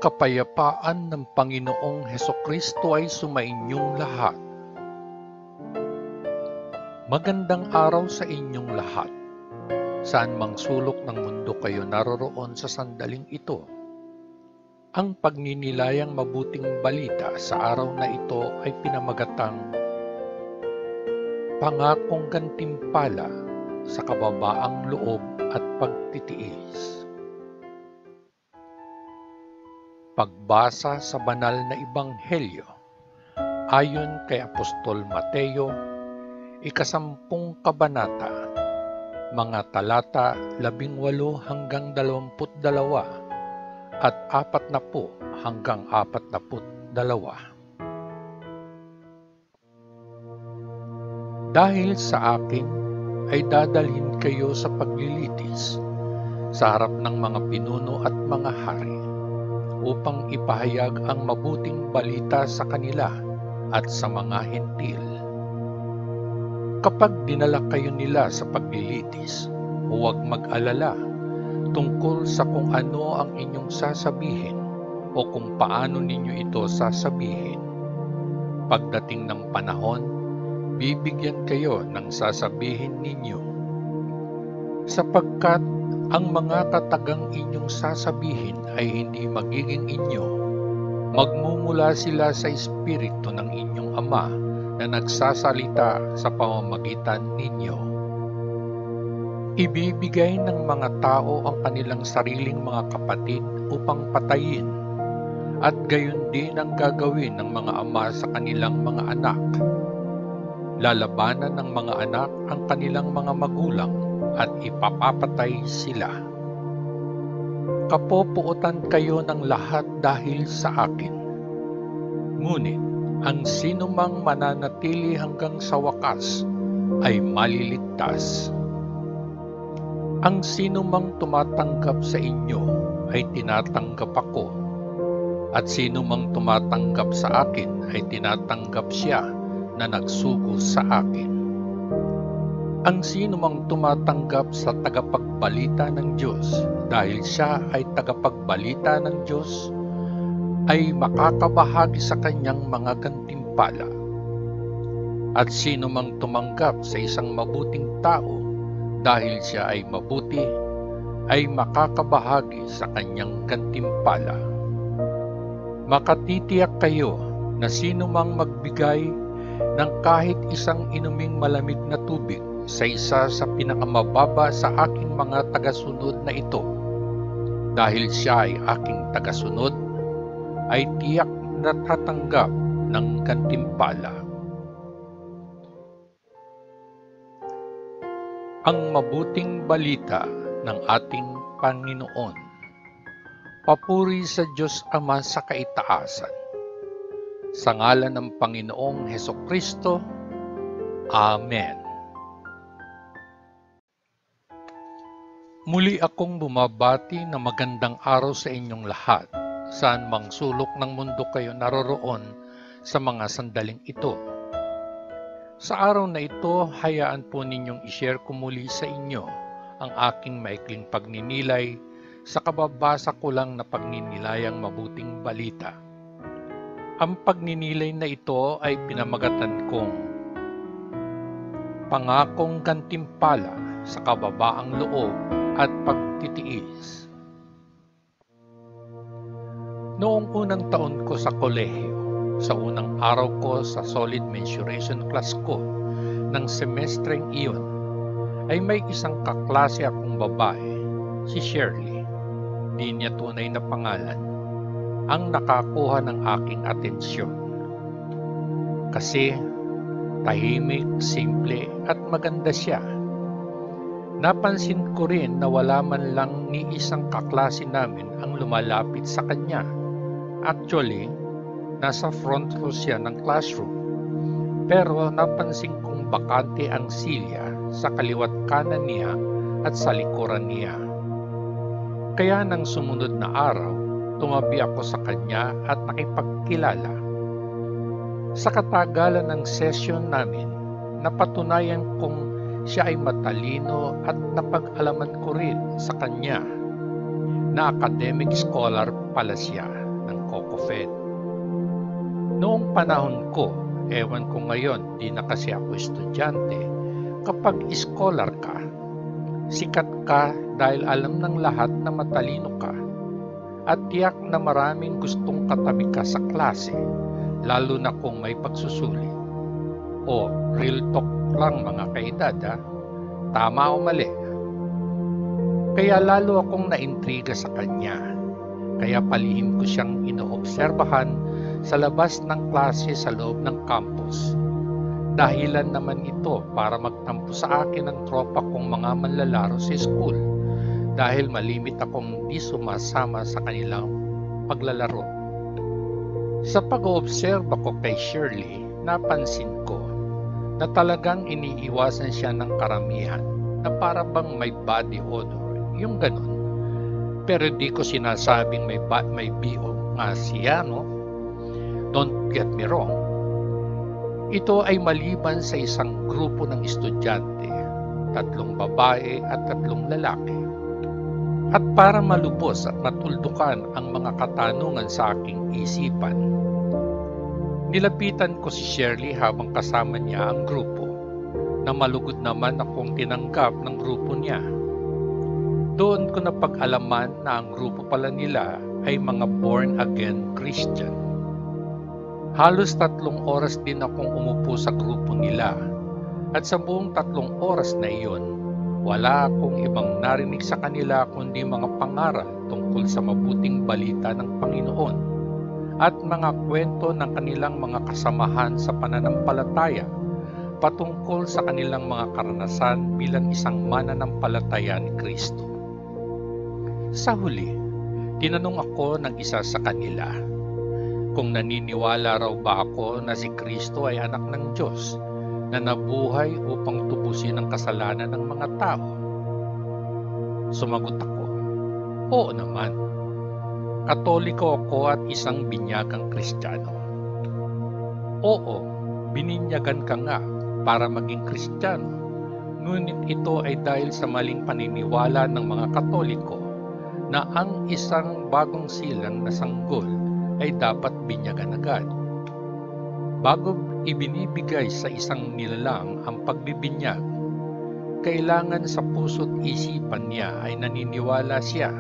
Kapayapaan ng Panginoong Hesukristo ay sumainyong lahat. Magandang araw sa inyong lahat. Saan mang sulok ng mundo kayo naroroon sa sandaling ito. Ang pagninilayang mabuting balita sa araw na ito ay pinamagatang Pangakong Gantimpala sa Kababaang Loob at Pagtitiis. Pagbasa sa banal na Ebanghelyo ayon kay Apostol Mateo, ikasampung kabanata, mga talata 18 hanggang 22 at 40 hanggang 42. Dahil sa akin ay dadalhin kayo sa paglilitis sa harap ng mga pinuno at mga hari, upang ipahayag ang mabuting balita sa kanila at sa mga hentil. Kapag dinala kayo nila sa paglilitis, huwag mag-alala tungkol sa kung ano ang inyong sasabihin o kung paano ninyo ito sasabihin. Pagdating ng panahon, bibigyan kayo ng sasabihin ninyo. Sapagkat ang mga katagang inyong sasabihin ay hindi magiging inyo. Magmumula sila sa espiritu ng inyong Ama na nagsasalita sa pamamagitan ninyo. Ibibigay ng mga tao ang kanilang sariling mga kapatid upang patayin, at gayon din ang gagawin ng mga ama sa kanilang mga anak. Lalabanan ng mga anak ang kanilang mga magulang at ipapapatay sila. Kapopuotan kayo ng lahat dahil sa akin. Ngunit ang sinumang mananatili hanggang sa wakas ay maliligtas. Ang sinumang tumatanggap sa inyo ay tinatanggap ako, at sinumang tumatanggap sa akin ay tinatanggap siya na nagsugo sa akin. Ang sinumang tumatanggap sa tagapagbalita ng Diyos dahil siya ay tagapagbalita ng Diyos ay makakabahagi sa kanyang mga gantimpala. At sinumang tumanggap sa isang mabuting tao dahil siya ay mabuti ay makakabahagi sa kanyang gantimpala. Makatitiyak kayo na sinumang magbigay ng kahit isang inuming malamig na tubig sa isa sa pinakamababa sa aking mga tagasunod na ito, dahil siya ay aking tagasunod, ay tiyak na tatanggap ng gantimpala. Ang mabuting balita ng ating Panginoon. Papuri sa Diyos Ama sa kaitaasan. Sa ngalan ng Panginoong Hesukristo. Amen. Muli akong bumabati na magandang araw sa inyong lahat, saan mang sulok ng mundo kayo naroroon sa mga sandaling ito. Sa araw na ito, hayaan po ninyong i-share ko muli sa inyo ang aking maikling pagninilay sa kababasa ko lang na pagninilayang mabuting balita. Ang pagninilay na ito ay pinamagatan kong Pangakong Gantimpala sa Kababaang Loob at Pagtitiis. Noong unang taon ko sa kolehiyo, sa unang araw ko sa solid mensuration class ko ng semestreng iyon, ay may isang kaklase akong babae, si Shirley, di niya tunay na pangalan, ang nakakuha ng aking atensyon. Kasi tahimik, simple at maganda siya. Napansin ko rin na wala man lang ni isang kaklase namin ang lumalapit sa kanya. Actually, nasa front row siya ng classroom. Pero napansin kong bakante ang silya sa kaliwat kanan niya at sa likuran niya. Kaya nang sumunod na araw, tumabi ako sa kanya at nakipagkilala. Sa katagalan ng session namin, napatunayan kong siya ay matalino at napag-alaman ko rin sa kanya na academic scholar pala siya. ng Coco Fed. Noong panahon ko, ewan ko ngayon, di na kasi ako estudyante, kapag scholar ka, sikat ka dahil alam ng lahat na matalino ka at tiyak na maraming gustong katabi ka sa klase, lalo na kung may pagsusulit. O, real talk lang mga kaedad ha? Tama o mali? Kaya lalo akong naintriga sa kanya. Kaya palihim ko siyang inoobserbahan sa labas ng klase sa loob ng campus. Dahilan naman ito para magtampo sa akin ang tropa kong mga manlalaro sa school dahil malimit akong di sumasama sa kanilang paglalaro. Sa pag-oobserba ko kay Shirley, napansin ko na talagang iniiwasan siya ng karamihan na para bang may body odor, yung ganun. Pero di ko sinasabing may BO nga siya, no? Don't get me wrong. Ito ay maliban sa isang grupo ng estudyante, 3 babae at 3 lalaki. At para malubos at matuldukan ang mga katanungan sa aking isipan, nilapitan ko si Shirley habang kasama niya ang grupo, na malugod naman akong tinanggap ng grupo niya. Doon ko napag-alaman na ang grupo pala nila ay mga born-again Christian. Halos 3 oras din akong umupo sa grupo nila at sa buong 3 oras na iyon, wala akong ibang narinig sa kanila kundi mga pangaral tungkol sa mabuting balita ng Panginoon at mga kwento ng kanilang mga kasamahan sa pananampalataya patungkol sa kanilang mga karanasan bilang isang mananampalataya ni Kristo. Sa huli, tinanong ako ng isa sa kanila kung naniniwala raw ba ako na si Kristo ay anak ng Diyos na nabuhay upang tubusin ang kasalanan ng mga tao. Sumagot ako, oo naman. Katoliko ako at isang binyagang Kristiyano. Oo, bininyagan ka nga para maging Kristiyano. Ngunit ito ay dahil sa maling paniniwala ng mga Katoliko na ang isang bagong silang na sanggol ay dapat binyagan agad. Bago ibinibigay sa isang nilalang ang pagbibinyag, kailangan sa puso't isipan niya ay naniniwala siya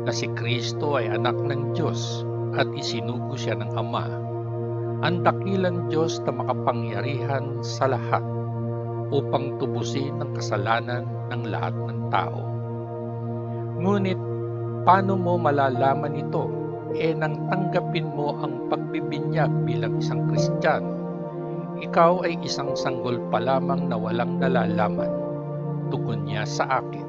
na si Kristo ay anak ng Diyos at isinugo siya ng Ama, ang dakilang Diyos na makapangyarihan sa lahat upang tubusin ang kasalanan ng lahat ng tao. Ngunit, paano mo malalaman ito? Nang tanggapin mo ang pagbibinyag bilang isang Kristiyano, ikaw ay isang sanggol pa lamang na walang nalalaman, tugon niya sa akin.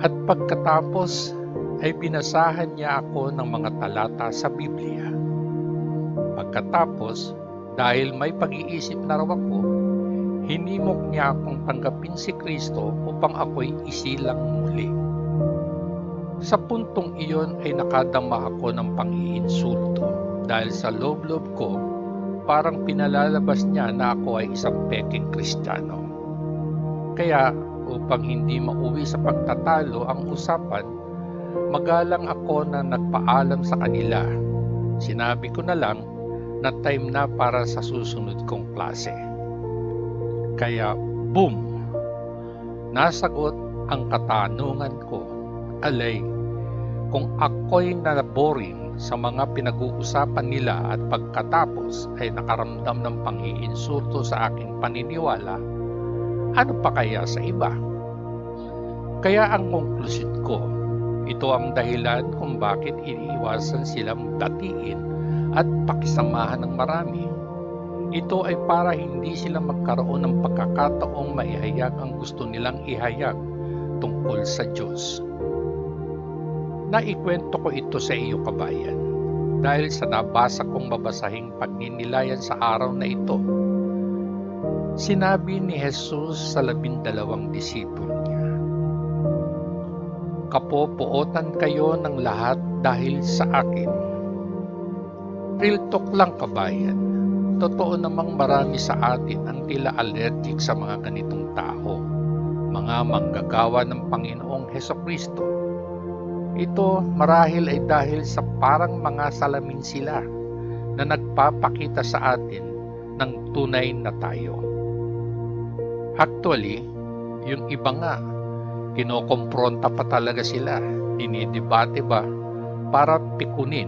At pagkatapos ay binasahan niya ako ng mga talata sa Biblia. Pagkatapos, dahil may pag-iisip na raw ako, hinimok niya akong tanggapin si Kristo upang ako'y isilang muli. Sa puntong iyon ay nakadama ako ng pang-iinsulto dahil sa loob-loob ko parang pinalalabas niya na ako ay isang peking Kristiyano. Kaya upang hindi mauwi sa pagtatalo ang usapan, magalang ako na nagpaalam sa kanila. Sinabi ko na lang na time na para sa susunod kong klase. Kaya boom! Nasagot ang katanungan ko. Alay, kung ako'y naboring sa mga pinag-uusapan nila at pagkatapos ay nakaramdam ng pang-iinsulto sa aking paniniwala, ano pa kaya sa iba? Kaya ang konklusyon ko, ito ang dahilan kung bakit iniiwasan silang datiin at pakisamahan ng marami. Ito ay para hindi sila magkaroon ng pagkakataong maihayag ang gusto nilang ihayag tungkol sa Diyos. Naikwento ko ito sa iyo, kabayan, dahil sa nabasa kong mabasahing pagninilayan sa araw na ito. Sinabi ni Jesus sa 12 disipulo niya, "Kapopuotan kayo ng lahat dahil sa akin." Real talk lang, kabayan. Totoo namang marami sa atin ang tila allergic sa mga ganitong tao, mga manggagawa ng Panginoong Hesukristo. Ito marahil ay dahil sa parang mga salamin sila na nagpapakita sa atin ng tunay na tayo. Actually, yung iba nga, kinokompronta pa talaga sila, dinidebate ba para pikunin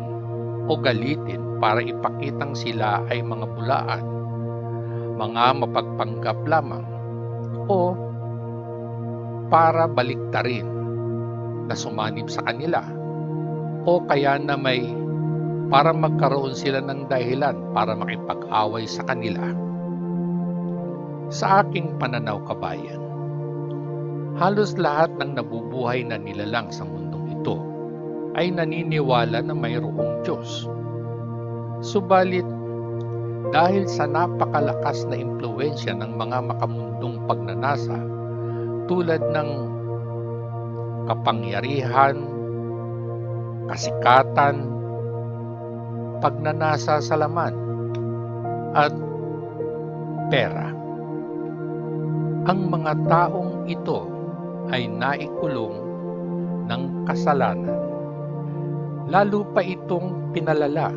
o galitin para ipakitang sila ay mga bulaan, mga mapagpanggap lamang, o para baliktarin na sumanib sa kanila, o kaya na para magkaroon sila ng dahilan para makipag-away sa kanila. Sa aking pananaw, kabayan, halos lahat ng nabubuhay na nilalang sa mundong ito ay naniniwala na mayroong Diyos. Subalit, dahil sa napakalakas na impluwensya ng mga makamundong pagnanasa tulad ng kapangyarihan, kasikatan, pagnanasa sa laman, at pera, ang mga taong ito ay naikulong ng kasalanan. Lalo pa itong pinalala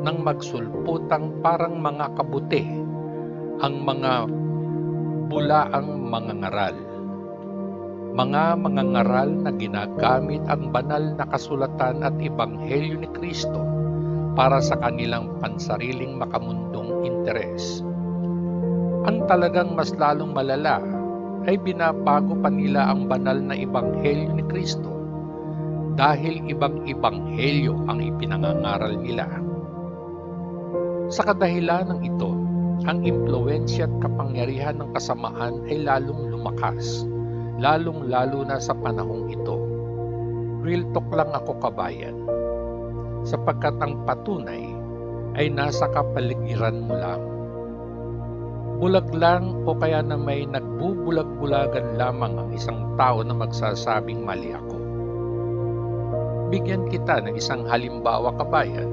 ng magsulputang parang mga kabuti ang mga bulaang mangangaral. Mga mangangaral na ginagamit ang banal na kasulatan at ebanghelyo ni Kristo para sa kanilang pansariling makamundong interes. Ang talagang mas lalong malala ay binabago pa nila ang banal na ebanghelyo ni Kristo dahil ibang ebanghelyo ang ipinangangaral nila. Sa kadahilan ng ito, ang impluwensya at kapangyarihan ng kasamaan ay lalong lumakas, lalong-lalo na sa panahong ito. Real talk lang ako, kabayan, sapagkat ang patunay ay nasa kapaligiran mo lang. Bulag lang o kaya na may nagbubulag-bulagan lamang ang isang tao na magsasabing mali ako. Bigyan kita ng isang halimbawa, kabayan.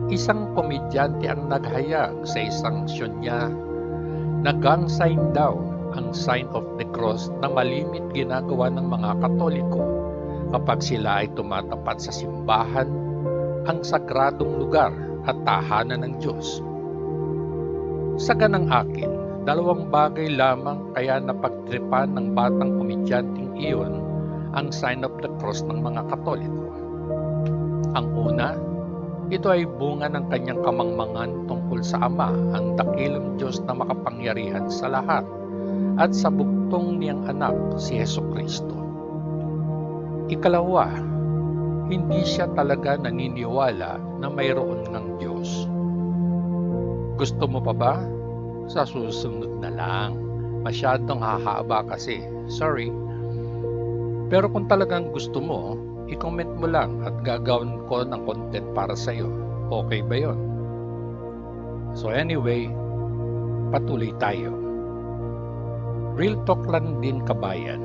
Isang komedyante ang naghayag sa isang show niya na gang sign daw ang sign of the cross na malimit ginagawa ng mga Katoliko kapag sila ay tumatapat sa simbahan, ang sagradong lugar at tahanan ng Diyos. Sa ganang akin, dalawang bagay lamang kaya napagtripan ng batang komedyanteng iyon ang sign of the cross ng mga Katoliko. Ang una, ito ay bunga ng kanyang kamangmangan tungkol sa Ama, ang dakilang Diyos na makapangyarihan sa lahat, at sa bugtong niyang anak, si Jesucristo. Ikalawa, hindi siya talaga naniniwala na mayroon ng Diyos. Gusto mo pa ba? Sa susunod na lang. Masyadong hahaba kasi. Sorry. Pero kung talagang gusto mo, i-comment mo lang at gagawin ko ng content para sa'yo. Okay ba yon? So anyway, patuloy tayo. Real talk lang din, kabayan.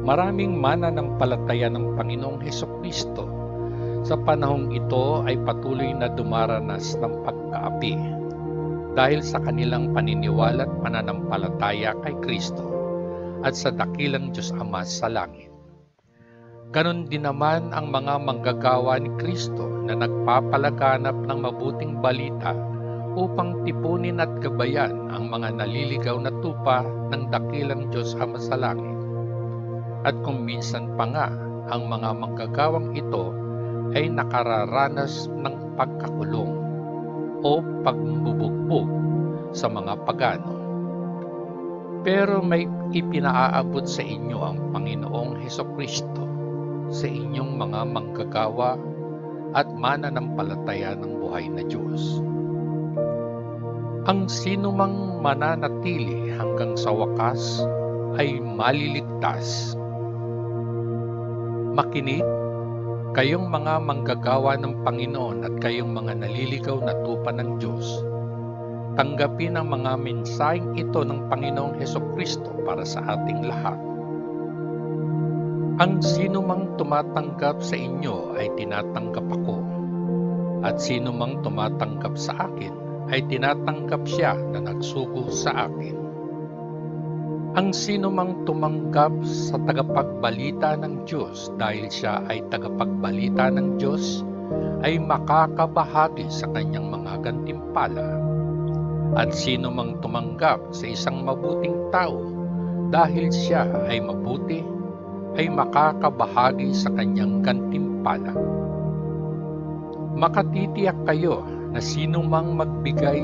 Maraming mananampalataya ng Panginoong Hesukristo sa panahong ito ay patuloy na dumaranas ng pagkaapi dahil sa kanilang paniniwala at pananampalataya kay Kristo at sa dakilang Diyos Ama sa langit. Ganon din naman ang mga manggagawa ni Kristo na nagpapalaganap ng mabuting balita upang tipunin at gabayan ang mga naliligaw na tupa ng dakilang Diyos Ama sa langit. At kung minsan pa nga, ang mga manggagawang ito ay nakararanas ng pagkakulong o pagbubugbog sa mga pagano. Pero may ipinaaabot sa inyo ang Panginoong Hesukristo sa inyong mga manggagawa at mananampalataya ng buhay na Diyos. Ang sinumang mananatili hanggang sa wakas ay maliligtas. Makinig, kayong mga manggagawa ng Panginoon at kayong mga naliligaw na tupa ng Diyos. Tanggapin ang mga mensaheng ito ng Panginoong Hesukristo para sa ating lahat. Ang sinumang tumatanggap sa inyo ay tinatanggap ako, at sinumang tumatanggap sa akin ay tinatanggap siya na nagsugo sa akin. Ang sinumang tumanggap sa tagapagbalita ng Diyos dahil siya ay tagapagbalita ng Diyos ay makakabahagi sa kanyang mga gantimpala. At sinumang tumanggap sa isang mabuting tao dahil siya ay mabuti ay makakabahagi sa kanyang gantimpala. Makatitiyak kayo na sinumang magbigay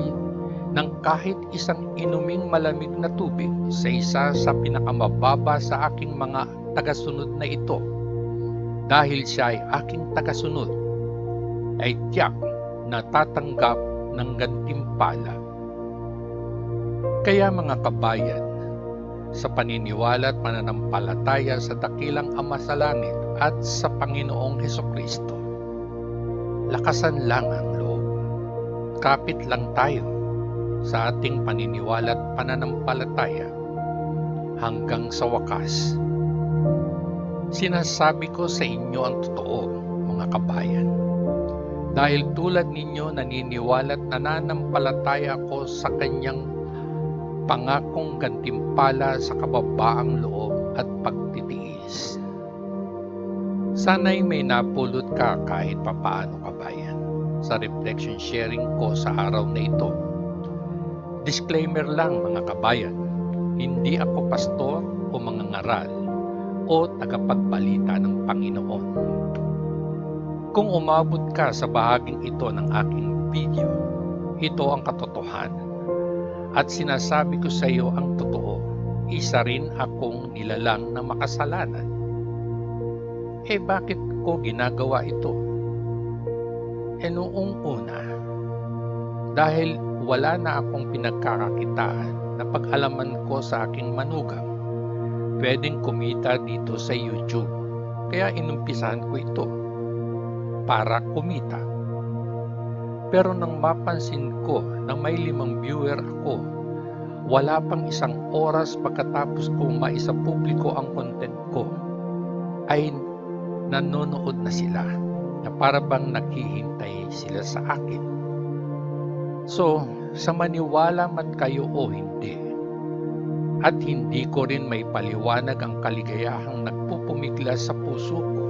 ng kahit isang inuming malamig na tubig sa isa sa pinakamababa sa aking mga tagasunod na ito, dahil siya ay aking tagasunod, ay tiyak na tatanggap ng gantimpala. Kaya mga kabayan, sa paniniwala at pananampalataya sa dakilang Ama sa langit at sa Panginoong Hesukristo, lakasan lang ang loob. Kapit lang tayo sa ating paniniwala at pananampalataya hanggang sa wakas. Sinasabi ko sa inyo ang totoo, mga kabayan. Dahil tulad ninyo naniniwala at nananampalataya ko sa kanyang pangakong gantimpala sa kababaang loob at pagtitiis. Sana'y may napulot ka kahit papaano, kabayan, sa reflection sharing ko sa araw na ito. Disclaimer lang, mga kabayan, hindi ako pastor o mangangaral o tagapagbalita ng Panginoon. Kung umabot ka sa bahaging ito ng aking video, ito ang katotohanan. At sinasabi ko sa iyo ang totoo, isa rin akong nilalang na makasalanan. Bakit ko ginagawa ito? Noong una, dahil wala na akong pinagkakakitaan na pag-alaman ko sa aking manugang, pwedeng kumita dito sa YouTube. Kaya inumpisahan ko ito para kumita. Pero nang mapansin ko na may 5 viewer ako, wala pang 1 oras pagkatapos ko maisapubliko ang content ko, ay nanonood na sila na para bang naghihintay sila sa akin. So, sa maniwala man kayo o hindi, at hindi ko rin may paliwanag ang kaligayahang nagpupumigla sa puso ko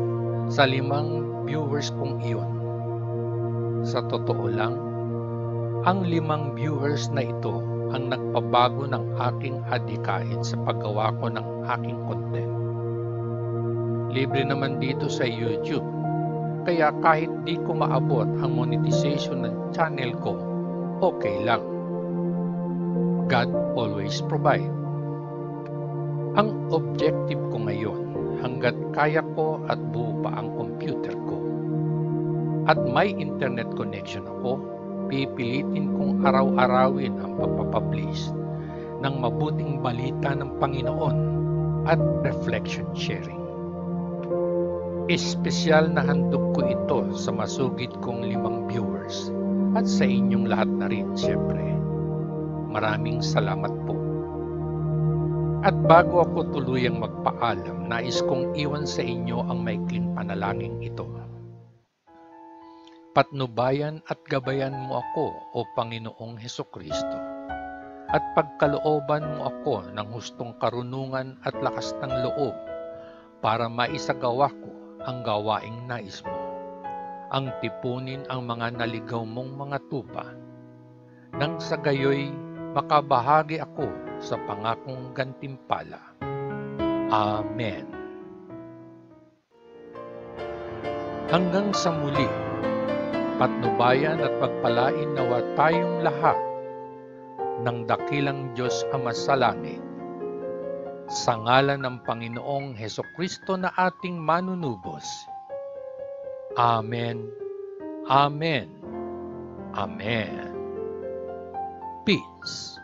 sa 5 viewers kong iyon. Sa totoo lang, ang 5 viewers na ito ang nagpabago ng aking adhikain sa paggawa ko ng aking content. Libre naman dito sa YouTube, kaya kahit di ko maabot ang monetization ng channel ko, okay lang. God always provide. Ang objective ko ngayon, hanggat kaya ko at buo pa ang computer ko, at may internet connection ako, pipilitin kong araw-arawin ang pagpapublish ng mabuting balita ng Panginoon at reflection sharing. Espesyal na handog ko ito sa masugid kong 5 viewers at sa inyong lahat na rin, siyempre. Maraming salamat po. At bago ako tuluyang magpaalam, nais kong iwan sa inyo ang maikling panalangin ito. Patnubayan at gabayan mo ako, o Panginoong Hesukristo, at pagkalooban mo ako ng hustong karunungan at lakas ng loob para maisagawa ko ang gawaing nais mo, ang tipunin ang mga naligaw mong mga tupa, nang sa gayoy makabahagi ako sa pangakong gantimpala. Amen. Hanggang sa muli, patnubayan at pagpalain nawa tayong lahat ng dakilang Diyos Ama sa langit, sa ngalan ng Panginoong Hesukristo na ating manunubos. Amen. Amen. Amen. Peace.